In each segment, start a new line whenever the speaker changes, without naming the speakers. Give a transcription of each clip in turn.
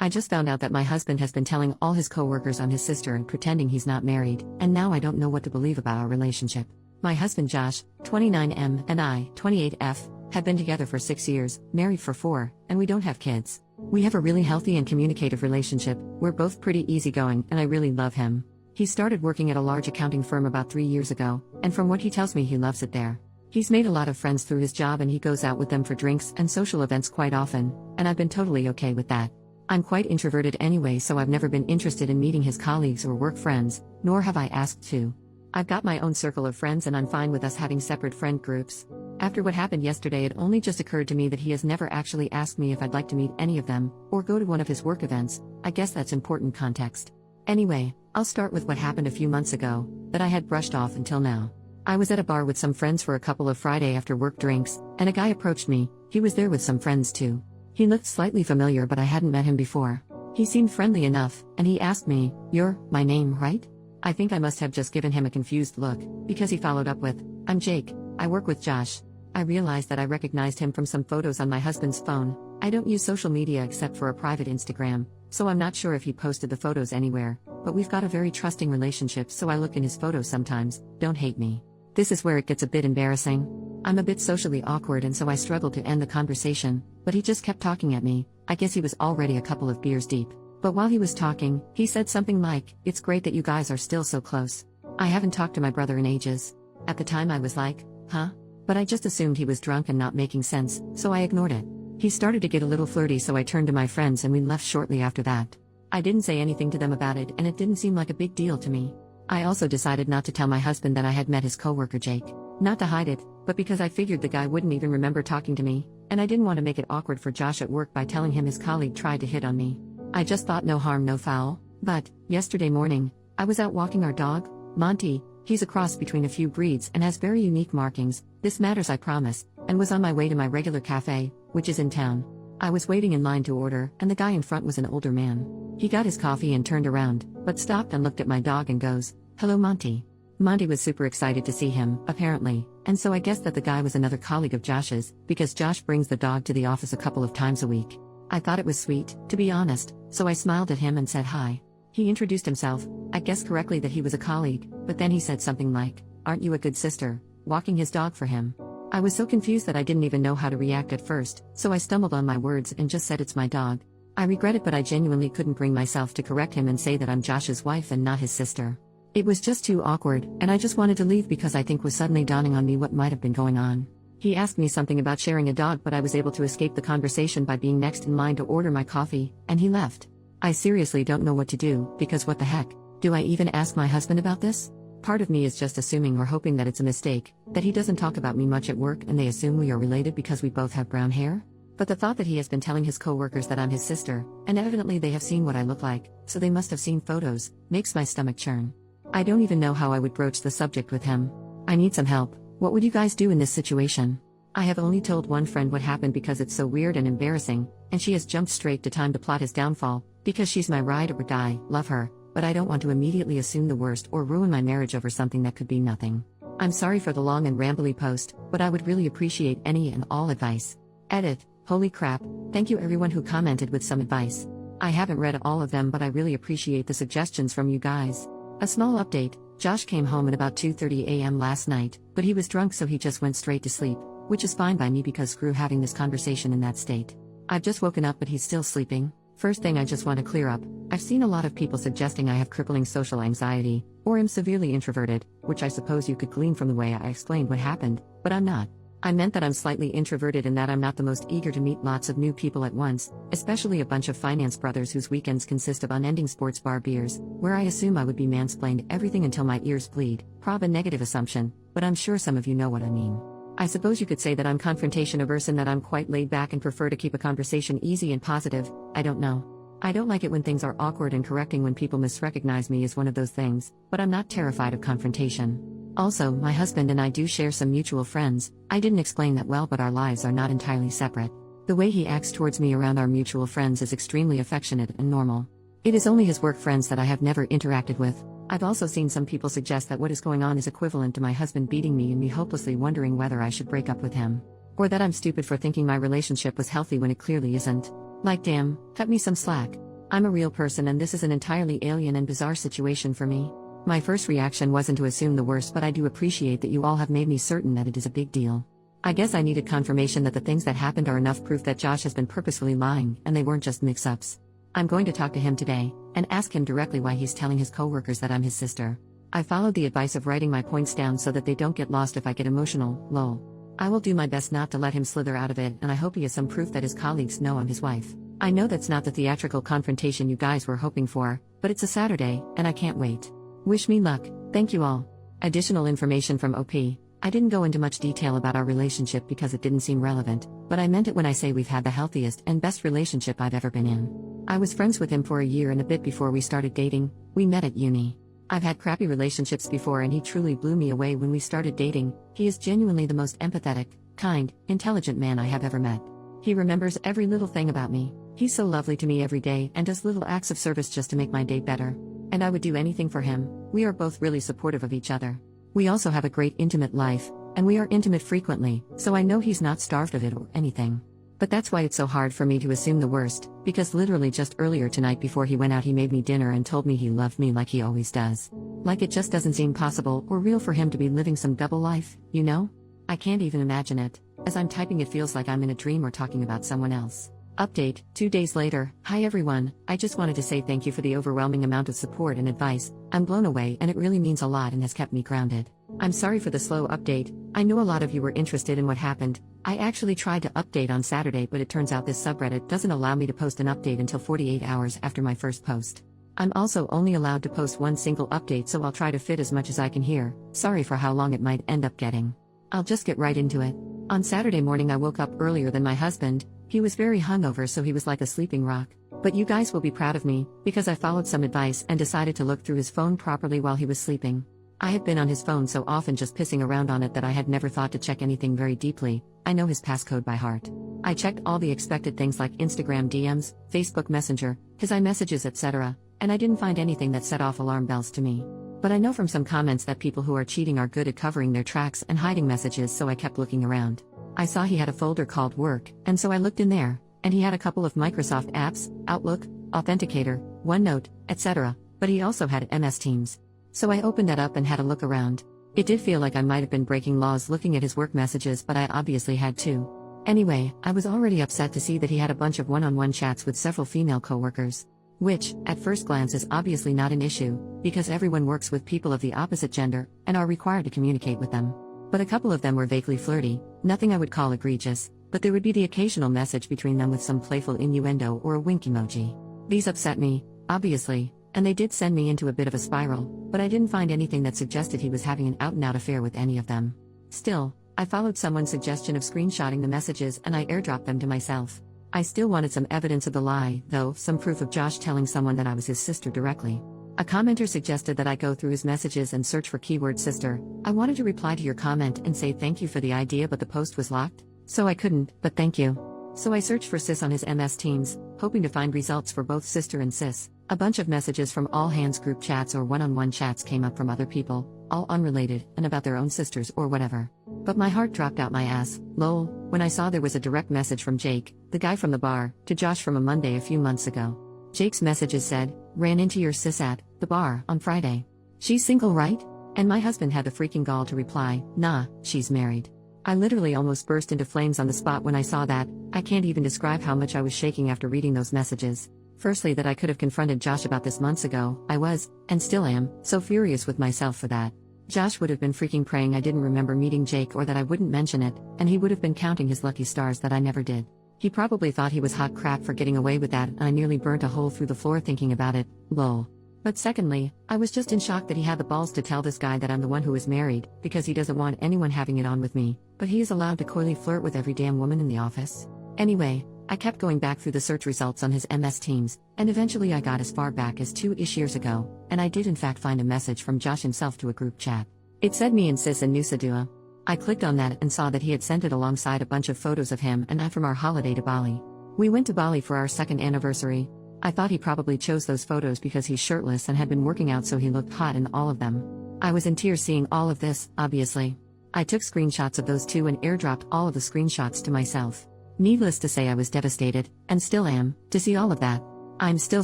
I just found out that my husband has been telling all his coworkers I'm his sister and pretending he's not married, and now I don't know what to believe about our relationship. My husband Josh, 29M, and I, 28F, have been together for 6 years, married for 4, and we don't have kids. We have a really healthy and communicative relationship, we're both pretty easygoing, and I really love him. He started working at a large accounting firm about 3 years ago, and from what he tells me he loves it there. He's made a lot of friends through his job and he goes out with them for drinks and social events quite often, and I've been totally okay with that. I'm quite introverted anyway, so I've never been interested in meeting his colleagues or work friends, nor have I asked to. I've got my own circle of friends and I'm fine with us having separate friend groups. After what happened yesterday, it only just occurred to me that he has never actually asked me if I'd like to meet any of them, or go to one of his work events. I guess that's important context. Anyway, I'll start with what happened a few months ago, that I had brushed off until now. I was at a bar with some friends for a couple of Friday after work drinks, and a guy approached me. He was there with some friends too. He looked slightly familiar, but I hadn't met him before. He seemed friendly enough, and he asked me, "You're my name, right?" I think I must have just given him a confused look, because he followed up with, "I'm Jake, I work with Josh." I realized that I recognized him from some photos on my husband's phone. I don't use social media except for a private Instagram, so I'm not sure if he posted the photos anywhere, but we've got a very trusting relationship, so I look in his photos sometimes. Don't hate me. This is where it gets a bit embarrassing. I'm a bit socially awkward and so I struggled to end the conversation, but he just kept talking at me. I guess he was already a couple of beers deep. But while he was talking, he said something like, "It's great that you guys are still so close. I haven't talked to my brother in ages." At the time I was like, huh? But I just assumed he was drunk and not making sense, so I ignored it. He started to get a little flirty, so I turned to my friends and we left shortly after that. I didn't say anything to them about it and it didn't seem like a big deal to me. I also decided not to tell my husband that I had met his coworker Jake. Not to hide it, but because I figured the guy wouldn't even remember talking to me, and I didn't want to make it awkward for Josh at work by telling him his colleague tried to hit on me. I just thought no harm no foul. But, yesterday morning, I was out walking our dog, Monty. He's a cross between a few breeds and has very unique markings, this matters I promise, and was on my way to my regular cafe, which is in town. I was waiting in line to order, and the guy in front was an older man. He got his coffee and turned around, but stopped and looked at my dog and goes, "Hello Monty." Monty was super excited to see him, apparently, and so I guessed that the guy was another colleague of Josh's, because Josh brings the dog to the office a couple of times a week. I thought it was sweet, to be honest, so I smiled at him and said hi. He introduced himself. I guessed correctly that he was a colleague, but then he said something like, "Aren't you a good sister?" walking his dog for him. I was so confused that I didn't even know how to react at first, so I stumbled on my words and just said it's my dog. I regret it, but I genuinely couldn't bring myself to correct him and say that I'm Josh's wife and not his sister. It was just too awkward, and I just wanted to leave because I think was suddenly dawning on me what might have been going on. He asked me something about sharing a dog, but I was able to escape the conversation by being next in line to order my coffee, and he left. I seriously don't know what to do, because what the heck? Do I even ask my husband about this? Part of me is just assuming or hoping that it's a mistake, that he doesn't talk about me much at work and they assume we are related because we both have brown hair? But the thought that he has been telling his coworkers that I'm his sister, and evidently they have seen what I look like, so they must have seen photos, makes my stomach churn. I don't even know how I would broach the subject with him. I need some help. What would you guys do in this situation? I have only told one friend what happened because it's so weird and embarrassing, and she has jumped straight to time to plot his downfall, because she's my ride or die, love her, but I don't want to immediately assume the worst or ruin my marriage over something that could be nothing. I'm sorry for the long and rambly post, but I would really appreciate any and all advice. Edit. Holy crap, thank you everyone who commented with some advice. I haven't read all of them, but I really appreciate the suggestions from you guys. A small update, Josh came home at about 2:30 a.m. last night, but he was drunk so he just went straight to sleep, which is fine by me because screw having this conversation in that state. I've just woken up but he's still sleeping. First thing I just want to clear up, I've seen a lot of people suggesting I have crippling social anxiety, or am severely introverted, which I suppose you could glean from the way I explained what happened, but I'm not. I meant that I'm slightly introverted and that I'm not the most eager to meet lots of new people at once, especially a bunch of finance brothers whose weekends consist of unending sports bar beers, where I assume I would be mansplained everything until my ears bleed. Prob a negative assumption, but I'm sure some of you know what I mean. I suppose you could say that I'm confrontation averse and that I'm quite laid back and prefer to keep a conversation easy and positive. I don't know. I don't like it when things are awkward, and correcting when people misrecognize me is one of those things, but I'm not terrified of confrontation. Also, my husband and I do share some mutual friends. I didn't explain that well, but our lives are not entirely separate. The way he acts towards me around our mutual friends is extremely affectionate and normal. It is only his work friends that I have never interacted with. I've also seen some people suggest that what is going on is equivalent to my husband beating me and me hopelessly wondering whether I should break up with him. Or that I'm stupid for thinking my relationship was healthy when it clearly isn't. Like damn, cut me some slack. I'm a real person and this is an entirely alien and bizarre situation for me. My first reaction wasn't to assume the worst, but I do appreciate that you all have made me certain that it is a big deal. I guess I needed confirmation that the things that happened are enough proof that Josh has been purposefully lying and they weren't just mix-ups. I'm going to talk to him today and ask him directly why he's telling his coworkers that I'm his sister. I followed the advice of writing my points down so that they don't get lost if I get emotional, lol. I will do my best not to let him slither out of it, and I hope he has some proof that his colleagues know I'm his wife. I know that's not the theatrical confrontation you guys were hoping for, but it's a Saturday, and I can't wait. Wish me luck, thank you all. Additional information from OP. I didn't go into much detail about our relationship because it didn't seem relevant, but I meant it when I say we've had the healthiest and best relationship I've ever been in. I was friends with him for a year and a bit before we started dating. We met at uni. I've had crappy relationships before and he truly blew me away when we started dating. He is genuinely the most empathetic, kind, intelligent man I have ever met. He remembers every little thing about me. He's so lovely to me every day and does little acts of service just to make my day better. And I would do anything for him. We are both really supportive of each other. We also have a great intimate life, and we are intimate frequently, so I know he's not starved of it or anything. But that's why it's so hard for me to assume the worst, because literally just earlier tonight before he went out he made me dinner and told me he loved me like he always does. Like it just doesn't seem possible or real for him to be living some double life, you know? I can't even imagine it. As I'm typing it feels like I'm in a dream or talking about someone else. Update, 2 days later. Hi everyone, I just wanted to say thank you for the overwhelming amount of support and advice. I'm blown away and it really means a lot and has kept me grounded. I'm sorry for the slow update. I knew a lot of you were interested in what happened. I actually tried to update on Saturday, but it turns out this subreddit doesn't allow me to post an update until 48 hours after my first post. I'm also only allowed to post one single update, so I'll try to fit as much as I can here. Sorry for how long it might end up getting. I'll just get right into it. On Saturday morning I woke up earlier than my husband. He was very hungover, so he was like a sleeping rock. But you guys will be proud of me, because I followed some advice and decided to look through his phone properly while he was sleeping. I had been on his phone so often just pissing around on it that I had never thought to check anything very deeply. I know his passcode by heart. I checked all the expected things like Instagram DMs, Facebook Messenger, his iMessages, etc., and I didn't find anything that set off alarm bells to me. But I know from some comments that people who are cheating are good at covering their tracks and hiding messages, so I kept looking around. I saw he had a folder called Work, and so I looked in there, and he had a couple of Microsoft apps, Outlook, Authenticator, OneNote, etc., but he also had MS Teams. So I opened that up and had a look around. It did feel like I might have been breaking laws looking at his work messages, but I obviously had too. Anyway, I was already upset to see that he had a bunch of one-on-one chats with several female coworkers. Which, at first glance, is obviously not an issue, because everyone works with people of the opposite gender, and are required to communicate with them. But a couple of them were vaguely flirty, nothing I would call egregious, but there would be the occasional message between them with some playful innuendo or a wink emoji. These upset me, obviously, and they did send me into a bit of a spiral, but I didn't find anything that suggested he was having an out-and-out affair with any of them. Still, I followed someone's suggestion of screenshotting the messages and I airdropped them to myself. I still wanted some evidence of the lie, though, some proof of Josh telling someone that I was his sister directly. A commenter suggested that I go through his messages and search for keyword sister. I wanted to reply to your comment and say thank you for the idea, but the post was locked, so I couldn't, but thank you. So I searched for sis on his MS Teams, hoping to find results for both sister and sis. A bunch of messages from all hands group chats or one-on-one chats came up from other people, all unrelated, and about their own sisters or whatever. But my heart dropped out my ass, lol, when I saw there was a direct message from Jake, the guy from the bar, to Josh from a Monday a few months ago. Jake's messages said, ran into your sis at the bar on Friday. She's single, right? And my husband had the freaking gall to reply, nah, she's married. I literally almost burst into flames on the spot when I saw that. I can't even describe how much I was shaking after reading those messages. Firstly, that I could have confronted Josh about this months ago. I was, and still am, so furious with myself for that. Josh would have been freaking praying I didn't remember meeting Jake or that I wouldn't mention it, and he would have been counting his lucky stars that I never did. He probably thought he was hot crap for getting away with that, and I nearly burnt a hole through the floor thinking about it, lol. But secondly, I was just in shock that he had the balls to tell this guy that I'm the one who is married, because he doesn't want anyone having it on with me, but he is allowed to coyly flirt with every damn woman in the office. Anyway, I kept going back through the search results on his MS Teams, and eventually I got as far back as 2-ish years ago, and I did in fact find a message from Josh himself to a group chat. It said me and sis and Nusa Dua. I clicked on that and saw that he had sent it alongside a bunch of photos of him and I from our holiday to Bali. We went to Bali for our second anniversary. I thought he probably chose those photos because he's shirtless and had been working out, so he looked hot in all of them. I was in tears seeing all of this, obviously. I took screenshots of those too and airdropped all of the screenshots to myself. Needless to say, I was devastated, and still am, to see all of that. I'm still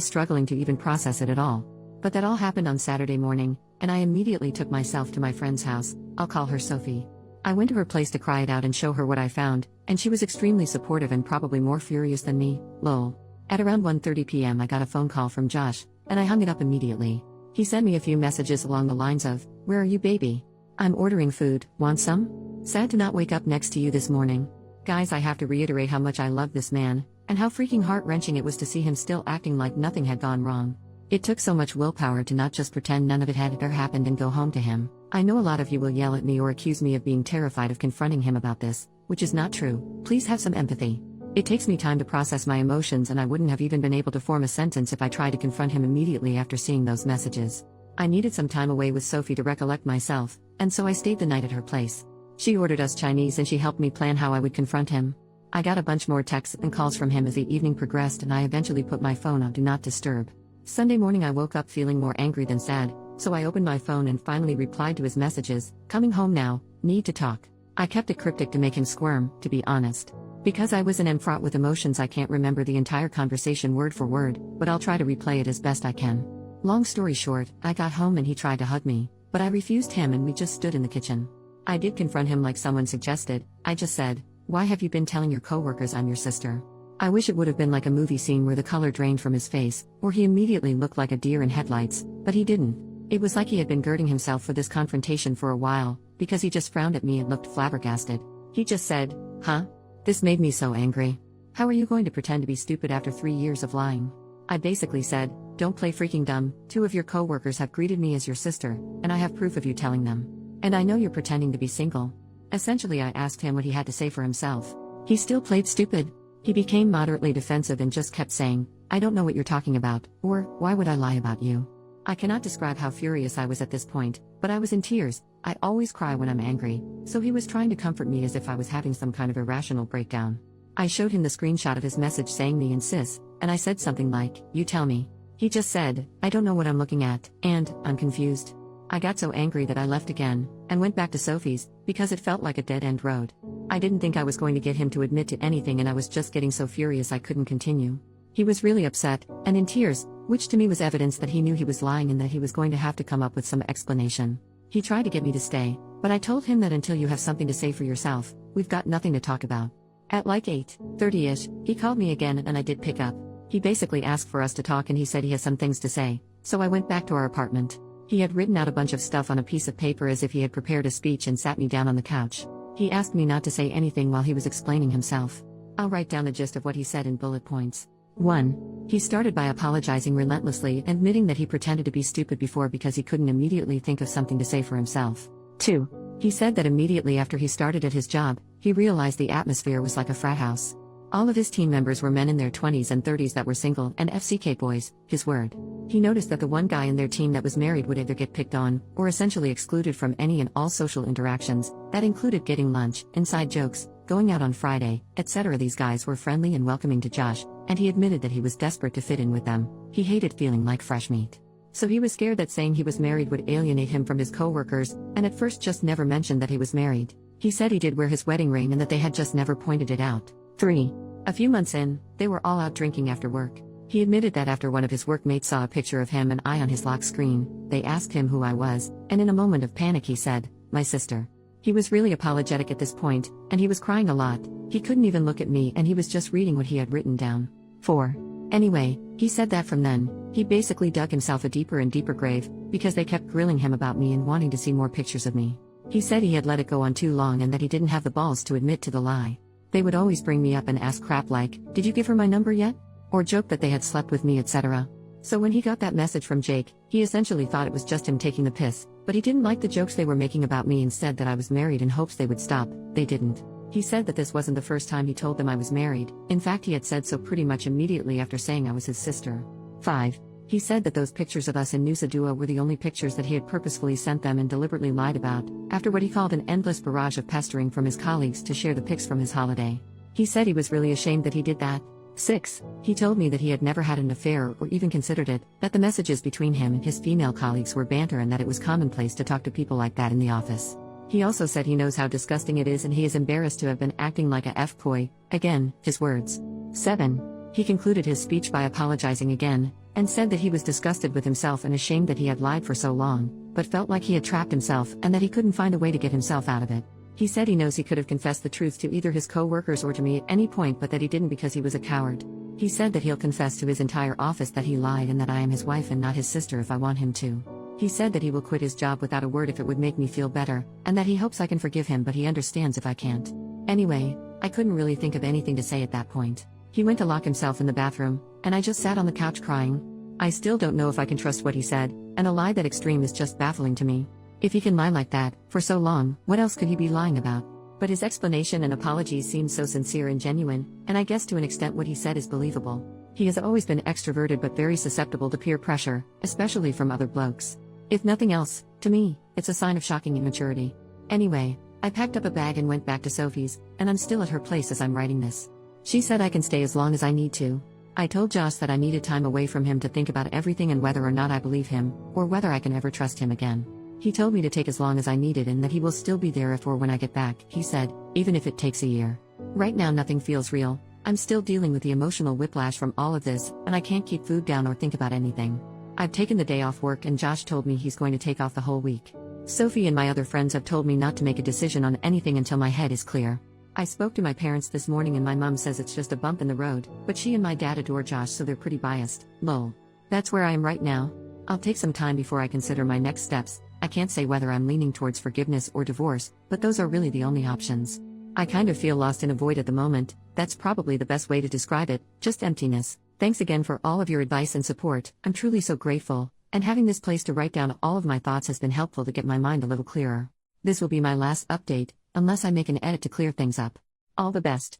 struggling to even process it at all. But that all happened on Saturday morning, and I immediately took myself to my friend's house. I'll call her Sophie. I went to her place to cry it out and show her what I found, and she was extremely supportive and probably more furious than me, lol. At around 1:30 p.m. I got a phone call from Josh, and I hung it up immediately. He sent me a few messages along the lines of, "Where are you, baby? I'm ordering food, want some? Sad to not wake up next to you this morning." Guys, I have to reiterate how much I love this man, and how freaking heart-wrenching it was to see him still acting like nothing had gone wrong. It took so much willpower to not just pretend none of it had ever happened and go home to him. I know a lot of you will yell at me or accuse me of being terrified of confronting him about this, which is not true. Please have some empathy. It takes me time to process my emotions, and I wouldn't have even been able to form a sentence if I tried to confront him immediately after seeing those messages. I needed some time away with Sophie to recollect myself, and so I stayed the night at her place. She ordered us Chinese and she helped me plan how I would confront him. I got a bunch more texts and calls from him as the evening progressed, and I eventually put my phone on Do Not Disturb. Sunday morning I woke up feeling more angry than sad, so I opened my phone and finally replied to his messages, "Coming home now, need to talk." I kept it cryptic to make him squirm, to be honest. Because I was an fraught with emotions, I can't remember the entire conversation word for word, but I'll try to replay it as best I can. Long story short, I got home and he tried to hug me, but I refused him and we just stood in the kitchen. I did confront him like someone suggested. I just said, "Why have you been telling your coworkers I'm your sister?" I wish it would have been like a movie scene where the color drained from his face, or he immediately looked like a deer in headlights, but he didn't. It was like he had been girding himself for this confrontation for a while, because he just frowned at me and looked flabbergasted. He just said, "Huh?" This made me so angry. "How are you going to pretend to be stupid after 3 years of lying?" I basically said, "Don't play freaking dumb. 2 of your coworkers have greeted me as your sister, and I have proof of you telling them. And I know you're pretending to be single." Essentially, I asked him what he had to say for himself. He still played stupid. He became moderately defensive and just kept saying, "I don't know what you're talking about," or, "Why would I lie about you?" I cannot describe how furious I was at this point, but I was in tears. I always cry when I'm angry, so he was trying to comfort me as if I was having some kind of irrational breakdown. I showed him the screenshot of his message saying me and sis, and I said something like, "You tell me." He just said, "I don't know what I'm looking at," and, "I'm confused." I got so angry that I left again, and went back to Sophie's, because it felt like a dead-end road. I didn't think I was going to get him to admit to anything, and I was just getting so furious I couldn't continue. He was really upset, and in tears, which to me was evidence that he knew he was lying and that he was going to have to come up with some explanation. He tried to get me to stay, but I told him that until you have something to say for yourself, we've got nothing to talk about. At like 8:30ish, he called me again and I did pick up. He basically asked for us to talk and he said he has some things to say, so I went back to our apartment. He had written out a bunch of stuff on a piece of paper as if he had prepared a speech and sat me down on the couch. He asked me not to say anything while he was explaining himself. I'll write down the gist of what he said in bullet points. 1. He started by apologizing relentlessly, admitting that he pretended to be stupid before because he couldn't immediately think of something to say for himself. 2. He said that immediately after he started at his job, he realized the atmosphere was like a frat house. All of his team members were men in their 20s and 30s that were single and FCK boys, his word. He noticed that the one guy in their team that was married would either get picked on, or essentially excluded from any and all social interactions. That included getting lunch, inside jokes, going out on Friday, etc. These guys were friendly and welcoming to Josh, and he admitted that he was desperate to fit in with them. He hated feeling like fresh meat. So he was scared that saying he was married would alienate him from his coworkers, and at first just never mentioned that he was married. He said he did wear his wedding ring and that they had just never pointed it out. 3. A few months in, they were all out drinking after work. He admitted that after one of his workmates saw a picture of him and I on his lock screen, they asked him who I was, and in a moment of panic he said, "My sister." He was really apologetic at this point, and he was crying a lot. He couldn't even look at me and he was just reading what he had written down. 4. Anyway, he said that from then, he basically dug himself a deeper and deeper grave, because they kept grilling him about me and wanting to see more pictures of me. He said he had let it go on too long and that he didn't have the balls to admit to the lie. They would always bring me up and ask crap like, "Did you give her my number yet?" Or joke that they had slept with me, etc. So when he got that message from Jake, he essentially thought it was just him taking the piss, but he didn't like the jokes they were making about me and said that I was married in hopes they would stop. They didn't. He said that this wasn't the first time he told them I was married. In fact, he had said so pretty much immediately after saying I was his sister. 5. He said that those pictures of us in Nusa Dua were the only pictures that he had purposefully sent them and deliberately lied about, after what he called an endless barrage of pestering from his colleagues to share the pics from his holiday. He said he was really ashamed that he did that. 6. He told me that he had never had an affair or even considered it, that the messages between him and his female colleagues were banter and that it was commonplace to talk to people like that in the office. He also said he knows how disgusting it is and he is embarrassed to have been acting like a F-boy, again, his words. 7. He concluded his speech by apologizing again, and said that he was disgusted with himself and ashamed that he had lied for so long, but felt like he had trapped himself and that he couldn't find a way to get himself out of it. He said he knows he could have confessed the truth to either his co-workers or to me at any point, but that he didn't because he was a coward. He said that he'll confess to his entire office that he lied and that I am his wife and not his sister if I want him to. He said that he will quit his job without a word if it would make me feel better, and that he hopes I can forgive him, but he understands if I can't. Anyway, I couldn't really think of anything to say at that point. He went to lock himself in the bathroom, and I just sat on the couch crying. I still don't know if I can trust what he said, and a lie that extreme is just baffling to me. If he can lie like that, for so long, what else could he be lying about? But his explanation and apologies seemed so sincere and genuine, and I guess to an extent what he said is believable. He has always been extroverted but very susceptible to peer pressure, especially from other blokes. If nothing else, to me, it's a sign of shocking immaturity. Anyway, I packed up a bag and went back to Sophie's, and I'm still at her place as I'm writing this. She said I can stay as long as I need to. I told Josh that I needed time away from him to think about everything and whether or not I believe him, or whether I can ever trust him again. He told me to take as long as I needed and that he will still be there if or when I get back, he said, even if it takes a year. Right now nothing feels real. I'm still dealing with the emotional whiplash from all of this, and I can't keep food down or think about anything. I've taken the day off work and Josh told me he's going to take off the whole week. Sophie and my other friends have told me not to make a decision on anything until my head is clear. I spoke to my parents this morning and my mom says it's just a bump in the road, but she and my dad adore Josh so they're pretty biased, lol. That's where I am right now. I'll take some time before I consider my next steps. I can't say whether I'm leaning towards forgiveness or divorce, but those are really the only options. I kind of feel lost in a void at the moment. That's probably the best way to describe it, just emptiness. Thanks again for all of your advice and support, I'm truly so grateful, and having this place to write down all of my thoughts has been helpful to get my mind a little clearer. This will be my last update, unless I make an edit to clear things up. All the best.